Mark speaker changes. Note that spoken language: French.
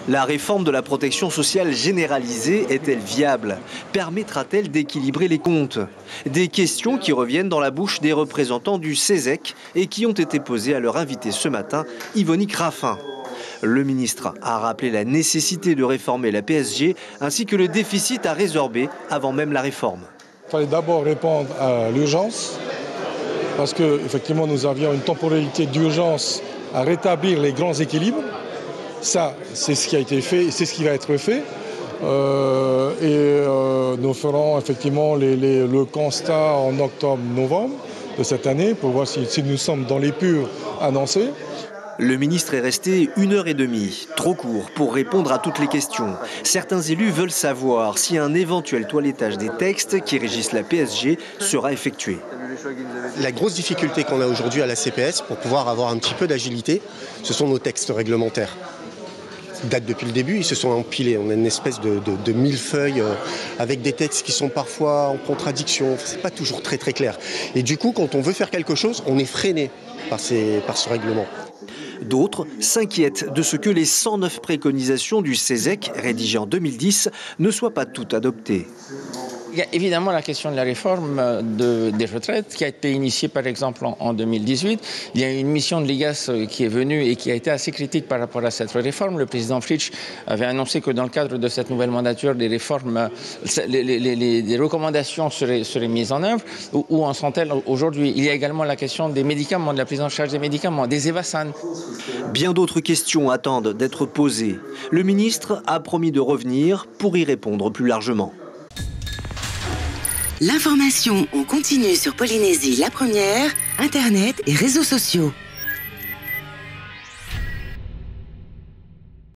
Speaker 1: La réforme de la protection sociale généralisée est-elle viable? Permettra-t-elle d'équilibrer les comptes? Des questions qui reviennent dans la bouche des représentants du CESEC et qui ont été posées à leur invité ce matin, Yvonique Raffin. Le ministre a rappelé la nécessité de réformer la PSG ainsi que le déficit à résorber avant même la réforme.
Speaker 2: Il fallait d'abord répondre à l'urgence parce qu'effectivement nous avions une temporalité d'urgence à rétablir les grands équilibres. Ça, c'est ce qui a été fait et c'est ce qui va être fait. Nous ferons effectivement le constat en octobre-novembre de cette année pour voir si nous sommes dans les purs annoncés.
Speaker 1: Le ministre est resté 1h30, trop court pour répondre à toutes les questions. Certains élus veulent savoir si un éventuel toilettage des textes qui régissent la PSG sera effectué.
Speaker 3: La grosse difficulté qu'on a aujourd'hui à la CPS pour pouvoir avoir un petit peu d'agilité, ce sont nos textes réglementaires. Ils datent depuis le début, ils se sont empilés. On a une espèce de millefeuille avec des textes qui sont parfois en contradiction. C'est pas toujours très clair. Et du coup, quand on veut faire quelque chose, on est freiné par ce règlement.
Speaker 1: D'autres s'inquiètent de ce que les 109 préconisations du CESEC, rédigées en 2010, ne soient pas toutes adoptées.
Speaker 4: Il y a évidemment la question de la réforme des retraites qui a été initiée par exemple en 2018. Il y a une mission de l'IGAS qui est venue et qui a été assez critique par rapport à cette réforme. Le président Fritsch avait annoncé que dans le cadre de cette nouvelle mandature, les réformes, les recommandations seraient mises en œuvre. Où en sont-elles aujourd'hui? Il y a également la question des médicaments, de la prise en charge des médicaments, des Evasan.
Speaker 1: Bien d'autres questions attendent d'être posées. Le ministre a promis de revenir pour y répondre plus largement.
Speaker 5: L'information en continu sur Polynésie la première, Internet et réseaux sociaux.